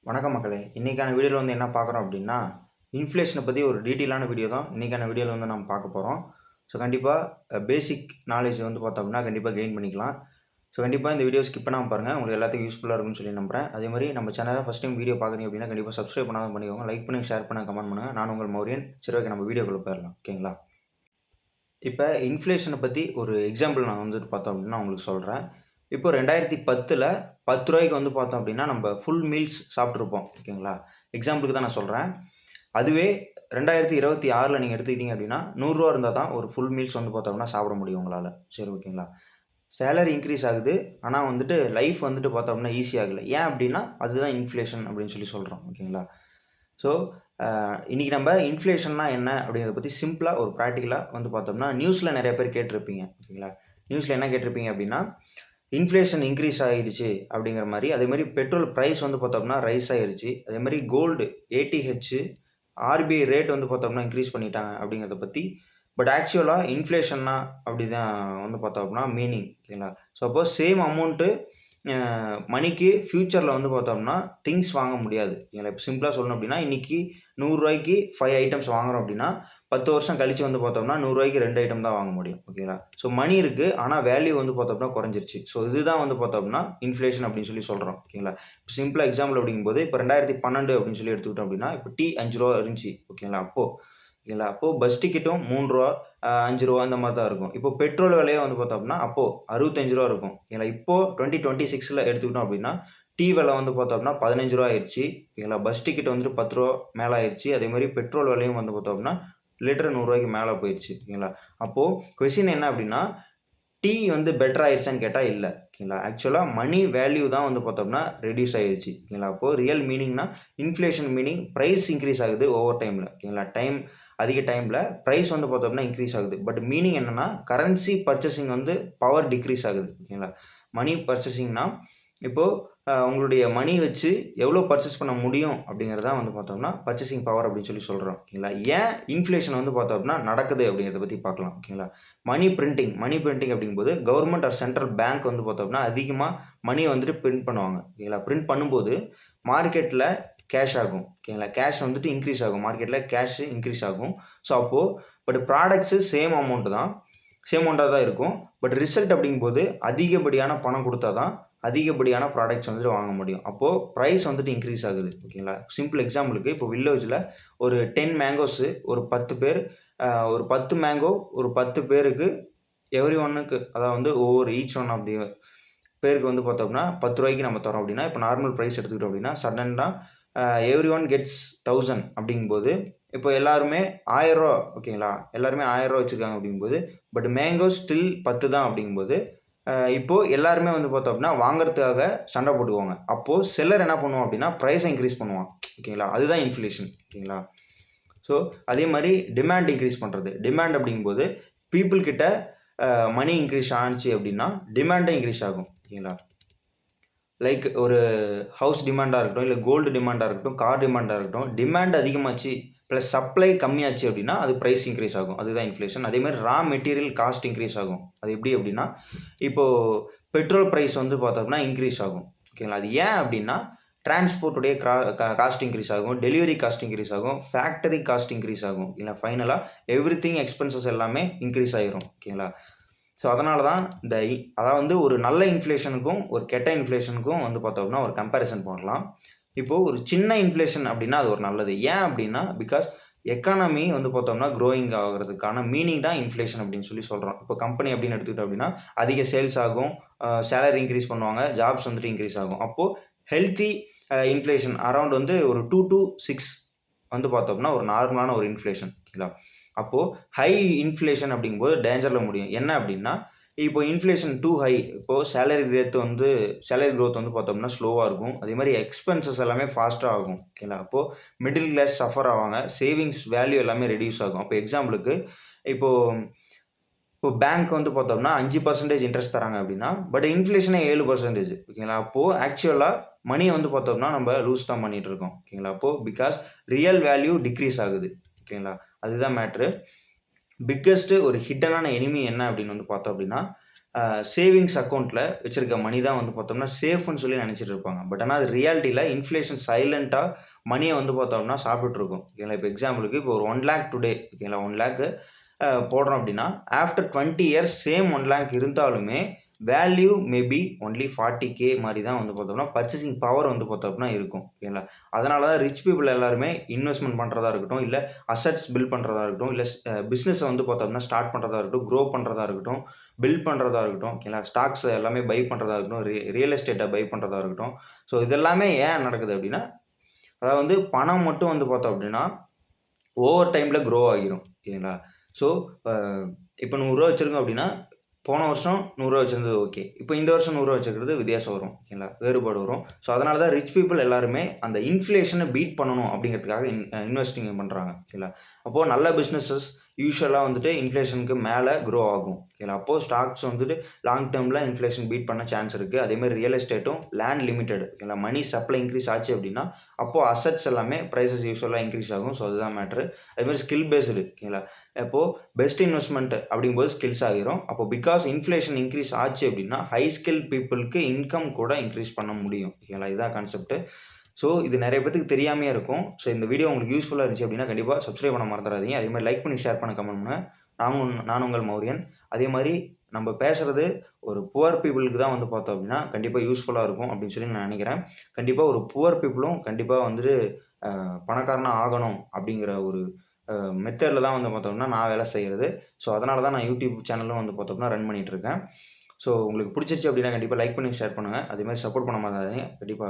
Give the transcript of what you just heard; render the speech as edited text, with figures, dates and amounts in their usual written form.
வணக்கம் மக்களே. இன்னைக்கான வீடியோவில் வந்து என்ன பார்க்குறோம் அப்படின்னா, இன்ஃப்ளேஷனை பற்றி ஒரு டீட்டெயிலான வீடியோ தான் இன்னைக்கான வீடியோவில் வந்து நம்ம பார்க்க போகிறோம். ஸோ கண்டிப்பாக பேசிக் நாலேஜ் வந்து பார்த்தோம் அப்படின்னா கண்டிப்பாக கெயின் பண்ணிக்கலாம். ஸோ கண்டிப்பாக இந்த வீடியோ ஸ்கிப் பண்ணாமல் பாருங்கள். உங்களுக்கு எல்லாத்துக்கும் யூஸ்ஃபுல்லாக இருக்கும்னு சொல்லி நம்புறேன். அதே மாதிரி நம்ம சேனலை ஃபஸ்ட் டைம் வீடியோ பார்க்குறீங்க அப்படின்னா கண்டிப்பாக சப்ஸ்கிரைப் பண்ணாத பண்ணிக்கோங்க. லைக் பண்ணுங்கள், ஷேர் பண்ணுங்கள், கமெண்ட் பண்ணுங்கள். நான் உங்கள் மௌரியன். சரி, ஓகே, நம்ம வீடியோக்குள்ளே போயிடலாம். ஓகேங்களா? இப்போ இன்ஃப்ளேஷனை பற்றி ஒரு எக்ஸாம்பிள் நான் வந்துட்டு பார்த்தோம் அப்படின்னா உங்களுக்கு சொல்கிறேன். இப்போ 2010ல் ₹10 வந்து பார்த்தோம் அப்படின்னா நம்ம ஃபுல் மீல்ஸ் சாப்பிட்ருப்போம். ஓகேங்களா? எக்ஸாம்பிளுக்கு தான் நான் சொல்கிறேன். அதுவே 2026ல் நீங்கள் எடுத்துக்கிட்டீங்க அப்படின்னா ₹100 இருந்தால் தான் ஒரு ஃபுல் மீல்ஸ் வந்து பார்த்தோம்னா சாப்பிட முடியும் உங்களால். சரி, ஓகேங்களா? சேலரி இன்க்ரீஸ் ஆகுது. ஆனால் வந்துட்டு லைஃப் வந்துட்டு பார்த்தோம் அப்படின்னா ஈஸி ஆகலை. ஏன் அப்படின்னா அதுதான் இன்ஃப்ளேஷன் அப்படின்னு சொல்லி சொல்கிறோம். ஓகேங்களா? ஸோ இன்றைக்கி நம்ம இன்ஃப்ளேஷன்னா என்ன அப்படிங்கிறத பற்றி சிம்பிளாக ஒரு ப்ராக்டிக்கலாக வந்து பார்த்தோம்னா நியூஸில் நிறைய பேர் கேட்டிருப்பீங்க. ஓகேங்களா? நியூஸில் என்ன கேட்டிருப்பீங்க அப்படின்னா, இன்ஃப்ளேஷன் இன்க்ரீஸ் ஆகிடுச்சு அப்படிங்கிற மாதிரி. அதேமாதிரி பெட்ரோல் ப்ரைஸ் வந்து பார்த்தோம்னா ரைஸ் ஆகிடுச்சு. அதேமாதிரி கோல்டு, ஏடிஹெச், ஆர்பிஐ ரேட் வந்து பார்த்தோம்னா இன்க்ரீஸ் பண்ணிட்டாங்க அப்படிங்கிறத பற்றி. பட் ஆக்சுவலாக இன்ஃப்ளேஷன்னா அப்படி தான் வந்து பார்த்தோம்னா மீனிங். ஓகேங்களா? சப்போஸ் சேம் அமௌண்ட்டு மணிக்கு ஃப்யூச்சரில் வந்து பார்த்தோம்னா திங்ஸ் வாங்க முடியாது. ஓகேங்களா? இப்போ சிம்பிளாக சொல்லணும் அப்படின்னா இன்றைக்கி ₹100க்கு 5 ஐட்டம்ஸ் வாங்குறோம் அப்படின்னா 10 வருஷம் கழிச்சு வந்து பார்த்தோம்னா ₹100க்கு 2 ஐட்டம் தான் வாங்க முடியும். ஓகேங்களா? ஸோ மணி இருக்குது, ஆனால் வேல்யூ வந்து பார்த்தோம்னா குறைஞ்சிருச்சு. ஸோ இதுதான் வந்து பார்த்தோம்னா இன்ஃப்ளேஷன் அப்படின்னு சொல்லி சொல்கிறோம். ஓகேங்களா? இப்போ சிம்பிளாக எக்ஸாம்பிள் அப்படிங்கும்போது இப்போ 2012 அப்படின்னு சொல்லி எடுத்துக்கிட்டோம் அப்படின்னா இப்போ டீ ₹5 இருந்துச்சு. ஓகேங்களா? ஓகேங்களா? அப்போது பஸ் டிக்கெட்டும் ₹3, ₹5 இந்த மாதிரி தான் இருக்கும். இப்போ பெட்ரோல் விலையே வந்து பார்த்தோம்னா அப்போது ₹65 இருக்கும். ஓகேங்களா? இப்போது 2026ல் எடுத்துக்கிட்டோம் அப்படின்னா டீ விலை வந்து பார்த்தோம்னா ₹15 ஆயிருச்சு. ஓகேங்களா? பஸ் டிக்கெட் வந்துட்டு ₹10 மேலே ஆயிருச்சு. அதேமாதிரி பெட்ரோல் விலையும் வந்து பார்த்தோம்னா லிட்டர் ₹100க்கு மேலே போயிடுச்சு. ஓகேங்களா? அப்போது கொஸ்டின் என்ன அப்படின்னா, டீ வந்து பெட்டர் ஆயிருச்சான்னு கேட்டால் இல்லை. ஓகேங்களா? ஆக்சுவலாக மணி வேல்யூ தான் வந்து பார்த்தோம்னா ரெடியூஸ் ஆயிருச்சு. ஓகேங்களா? அப்போது ரியல் மீனிங்னா இன்ஃப்ளேஷன் மீனிங் ப்ரைஸ் இன்க்ரீஸ் ஆகுது ஓவர் டைமில். ஓகேங்களா? அதிக டைமில் ப்ரைஸ் வந்து பார்த்தோம்னா இன்க்ரீஸ் ஆகுது. பட் மீனிங் என்னென்னா கரன்சி பர்ச்சேசிங் வந்து பவர் டிக்ரீஸ் ஆகுது. ஓகேங்களா? மணி பர்ச்சேசிங்னா இப்போது உங்களுடைய மணி வச்சு எவ்வளோ பர்ச்சேஸ் பண்ண முடியும் அப்படிங்கிறது தான் வந்து பார்த்தோம்னா பர்ச்சேசிங் பவர் அப்படின்னு சொல்லி சொல்கிறோம். ஓகேங்களா? ஏன் இன்ஃப்ளேஷன் வந்து பார்த்தோம்னா நடக்குது அப்படிங்கிறத பற்றி பார்க்கலாம். ஓகேங்களா? மணி பிரிண்டிங் அப்படிங்கும்போது கவர்மெண்ட் ஆர் சென்ட்ரல் பேங்க் வந்து பார்த்தோம்னா அதிகமாக மணி வந்துட்டு பிரிண்ட் பண்ணுவாங்க. ஓகேங்களா? பிரிண்ட் பண்ணும்போது மார்க்கெட்டில் கேஷ் ஆகும். ஓகேங்களா? கேஷ் வந்துட்டு இன்க்ரீஸ் ஆகும். மார்க்கெட்டில் கேஷ் இன்க்ரீஸ் ஆகும். ஸோ அப்போது பட் ப்ராடக்ட்ஸு சேம் அமௌண்ட்டாக தான் இருக்கும். பட் ரிசல்ட் அப்படிங்கும்போது அதிகப்படியான பணம் கொடுத்தா தான் அதிகப்படியான ப்ராடக்ட்ஸ் வந்துட்டு வாங்க முடியும். அப்போது ப்ரைஸ் வந்துட்டு இன்க்ரீஸ் ஆகுது. ஓகேங்களா? சிம்பிள் எக்ஸாம்பிளுக்கு இப்போ வில்லேஜில் ஒரு 10 மேங்கோஸு ஒரு 10 பேர், ஒரு 10 மேங்கோ ஒரு 10 பேருக்கு எவ்ரி ஒன்னுக்கு அதாவது வந்து ஒவ்வொரு ஈச் ஒன் ஆஃப் தி பேருக்கு வந்து பார்த்தோம்னா ₹10க்கு நம்ம தரோம் அப்படின்னா, இப்போ நார்மல் ப்ரைஸ் எடுத்துக்கிட்டோம் அப்படின்னா சடனா எவ்ரி ஒன் கெட்ஸ் 1000 அப்படிங்கும்போது இப்போ எல்லாருமே ₹1000. ஓகேங்களா? எல்லாருமே ₹1000 வச்சுருக்காங்க அப்படிங்கும்போது பட் மேங்கோ ஸ்டில் 10 தான் அப்படிங்கும்போது இப்போது எல்லாருமே வந்து பார்த்தோம் அப்படின்னா வாங்குறதுக்காக சண்டை போட்டுக்குவாங்க. அப்போது செல்லர் என்ன பண்ணுவான் அப்படின்னா ப்ரைஸை இன்க்ரீஸ் பண்ணுவான். ஓகேங்களா? அதுதான் இன்ஃப்ளேஷன். ஓகேங்களா? ஸோ அதே மாதிரி டிமாண்ட் இன்க்ரீஸ் பண்ணுறது. டிமாண்ட் அப்படிங்கும்போது பீப்புள் கிட்ட மணி இன்க்ரீஸ் ஆணுச்சு அப்படின்னா டிமாண்டும் இன்க்ரீஸ் ஆகும். ஓகேங்களா? லைக் ஒரு ஹவுஸ் டிமாண்டாக இருக்கட்டும், இல்லை கோல்டு டிமாண்டாக இருக்கட்டும், கார் டிமாண்டாக இருக்கட்டும், டிமாண்ட் அதிகமாச்சு ப்ளஸ் சப்ளை கம்மியாச்சு அப்படின்னா அது ப்ரைஸ் இன்க்ரீஸ் ஆகும். அதுதான் இன்ஃப்ளேஷன். அதேமாதிரி ரா மெட்டீரியல் காஸ்ட் இன்க்ரீஸ் ஆகும். அது எப்படி அப்படின்னா இப்போது பெட்ரோல் ப்ரைஸ் வந்து பார்த்தோம்னா இன்க்ரீஸ் ஆகும். ஓகேங்களா? அது ஏன் அப்படின்னா டிரான்ஸ்போர்ட்டுடைய காஸ்ட் இன்க்ரீஸ் ஆகும், டெலிவரி காஸ்ட் இன்க்ரீஸ் ஆகும், ஃபேக்டரி காஸ்ட் இன்க்ரீஸ் ஆகும். இல்லை ஃபைனலாக எவ்ரிதிங் எக்ஸ்பென்சஸ் எல்லாமே இன்க்ரீஸ் ஆகிரும். ஓகேங்களா? ஸோ அதனால தான் அதாவது வந்து ஒரு நல்ல இன்ஃப்ளேஷனுக்கும் ஒரு கெட்ட இன்ஃப்ளேஷனுக்கும் வந்து பார்த்தோம்னா ஒரு கம்பேரிசன் பண்ணலாம். இப்போது ஒரு சின்ன இன்ஃப்ளேஷன் அப்படின்னா அது ஒரு நல்லது. ஏன் அப்படின்னா பிகாஸ் எக்கானமி வந்து பார்த்தோம்னா க்ரோயிங் ஆகிறதுக்கான மீனிங் தான் இன்ஃப்ளேஷன் அப்படின்னு சொல்லி சொல்கிறோம். இப்போ கம்பெனி அப்படின்னு எடுத்துக்கிட்டோம் அப்படின்னா அதிக சேல்ஸ் ஆகும், சேலரி இன்க்ரீஸ் பண்ணுவாங்க, ஜாப்ஸ் வந்துட்டு இன்க்ரீஸ் ஆகும். அப்போது ஹெல்த்தி இன்ஃப்ளேஷன் அரௌண்ட் வந்து ஒரு 2 to 6 வந்து பார்த்தோம்னா ஒரு நார்மலான ஒரு இன்ஃப்ளேஷன். ஓகேங்களா? அப்போது ஹை இன்ஃப்ளேஷன் அப்படிங்கும்போது டேஞ்சரில் முடியும். என்ன அப்படின்னா இப்போ இன்ஃப்ளேஷன் டூ ஹை. இப்போது சேலரி க்ரோத் வந்து பார்த்தோம்னா ஸ்லோவாக இருக்கும். அதே மாதிரி எக்ஸ்பென்சஸ் எல்லாமே ஃபாஸ்ட்டாக ஆகும். ஓகேங்களா? அப்போது மிடில் கிளாஸ் சஃபர் ஆவாங்க. சேவிங்ஸ் வேல்யூ எல்லாமே ரெடியூஸ் ஆகும். அப்போ எக்ஸாம்பிளுக்கு இப்போ பேங்க் வந்து பார்த்தோம்னா 5% இன்ட்ரெஸ்ட் தராங்க அப்படின்னா பட் இன்ஃப்ளேஷனே 7%. ஓகேங்களா? அப்போது ஆக்சுவலாக மணியை வந்து பார்த்தோம்னா நம்ம லூஸ் தான் பண்ணிகிட்டு இருக்கோம். ஓகேங்களா? அப்போது பிகாஸ் ரியல் வேல்யூ டிக்ரீஸ் ஆகுது. ஓகேங்களா? அதுதான் மேட்ரு. பிக்கெஸ்ட்டு ஒரு ஹிட்டனான எனிமி என்ன அப்படின்னு வந்து பார்த்தோம் அப்படின்னா சேவிங்ஸ் அக்கௌண்ட்டில் வச்சுருக்க மணி தான் வந்து பார்த்தோம்னா சேஃப்னு சொல்லி நினச்சிட்டு இருப்பாங்க. பட் ஆனால் அது ரியாலிட்டியில் இன்ஃப்ளேஷன் சைலண்ட்டாக மணியை வந்து பார்த்தோம்னா சாப்பிட்டுருக்கும். ஓகேங்களா? இப்போ எக்ஸாம்பிளுக்கு இப்போ ஒரு 1,00,000 டுடே ஓகேங்களா, 1,00,000 போடுறோம் அப்படின்னா ஆஃப்டர் 20 இயர்ஸ் சேம் 1,00,000 இருந்தாலுமே வேல்யூ மேபி ஒன்லி 40K மாதிரி தான் வந்து பார்த்தோம்னா பர்ச்சேசிங் பவர் வந்து பார்த்தோம்னா இருக்கும். ஓகேங்களா? அதனால தான் ரிச் பீப்புள் எல்லாருமே இன்வெஸ்ட்மெண்ட் பண்ணுறதா இருக்கட்டும், இல்லை அசட்ஸ் பில்ட் பண்ணுறதா இருக்கட்டும், இல்லை பிஸ்னஸை வந்து பார்த்தோம்னா ஸ்டார்ட் பண்ணுறதா இருக்கட்டும், க்ரோ பண்ணுறதா இருக்கட்டும், பில்ட் பண்ணுறதா இருக்கட்டும், ஓகேங்களா? ஸ்டாக்ஸ் எல்லாமே பை பண்ணுறதா இருக்கட்டும், ரியல் எஸ்டேட்டை பை பண்ணுறதா இருக்கட்டும். ஸோ இதெல்லாமே ஏன் நடக்குது அப்படின்னா, அதாவது வந்து பணம் மட்டும் வந்து பார்த்தோம் அப்படின்னா ஓவர் டைமில் க்ரோ ஆகிரும். ஓகேங்களா? ஸோ இப்போ ரூ. 100 வச்சுருக்கோம் அப்படின்னா போன வருஷம் ரூ. 100 வச்சிருந்தது ஓகே. இப்போ இந்த வருஷம் ரூ. 100 வச்சுருக்கிறது வித்தியாசம் வரும். ஓகேங்களா? வேறுபாடு வரும். ஸோ அதனால தான் ரிச் பீப்புள் எல்லாருமே அந்த இன்ஃப்ளேஷனை பீட் பண்ணணும் அப்படிங்கிறதுக்காக இன்வெஸ்டிங் பண்ணுறாங்க. ஓகேங்களா? அப்போது நல்ல பிஸ்னஸஸ் யூசுவலாக வந்துட்டு இன்ஃப்ளேஷனுக்கு மேலே க்ரோ ஆகும். ஓகேங்களா? அப்போது ஸ்டாக்ஸ் வந்துட்டு லாங் டேர்மில் இன்ஃப்ளேஷன் பீட் பண்ண சான்ஸ் இருக்குது. அதேமாதிரி ரியல் எஸ்டேட்டும் லேண்ட் லிமிடெட். ஓகேங்களா? மணி சப்ளை இன்க்ரீஸ் ஆச்சு அப்படின்னா அப்போது அசட்ஸ் எல்லாமே ப்ரைஸஸ் யூஸ்வலாக இன்க்ரீஸ் ஆகும். ஸோ அதுதான் மேட்ரு. அதேமாதிரி ஸ்கில் பேஸ்டு. ஓகேங்களா? இப்போது பெஸ்ட் இன்வெஸ்ட்மெண்ட் அப்படிங்கும்போது ஸ்கில்ஸ் ஆகிரும். அப்போ பிகாஸ் இன்ஃப்ளேஷன் இன்க்ரீஸ் ஆச்சு அப்படின்னா ஹை ஸ்கில் பீப்புளுக்கு இன்கம் கூட இன்க்ரீஸ் பண்ண முடியும். ஓகேங்களா? இதுதான் கான்செப்ட். ஸோ இது நிறைய பேருக்கு தெரியாமையே இருக்கும். ஸோ இந்த வீடியோ உங்களுக்கு யூஸ்ஃபுல்லாக இருந்துச்சு அப்படின்னா கண்டிப்பாக சப்ஸ்கிரைப் பண்ண மறந்துடாதீங்க. அதே மாதிரி லைக் பண்ணி ஷேர் பண்ண கமெண்ட் பண்ணுங்க. நான் உங்கள் மௌரியன். அதே மாதிரி நம்ம பேசுகிறது ஒரு புவர் பீப்புளுக்கு தான் வந்து பார்த்தோம் அப்படின்னா கண்டிப்பாக யூஸ்ஃபுல்லாக இருக்கும் அப்படின்னு சொல்லி நான் நினைக்கிறேன். கண்டிப்பாக ஒரு புவர் பீப்புளும் கண்டிப்பாக வந்துட்டு பணக்காரனாக ஆகணும் அப்படிங்கிற ஒரு மெத்தடில் தான் வந்து பார்த்தோம்னா நான் வேலை செய்கிறது. ஸோ அதனால தான் நான் யூடியூப் சேனலும் வந்து பார்த்தோம்னா ரன் பண்ணிகிட்ருக்கேன். ஸோ உங்களுக்கு பிடிச்சிருச்சு அப்படின்னா கண்டிப்பாக லைக் பண்ணி ஷேர் பண்ணுங்கள். அதே மாதிரி சப்போர்ட் பண்ண மறந்துடாதீங்க. கண்டிப்பாக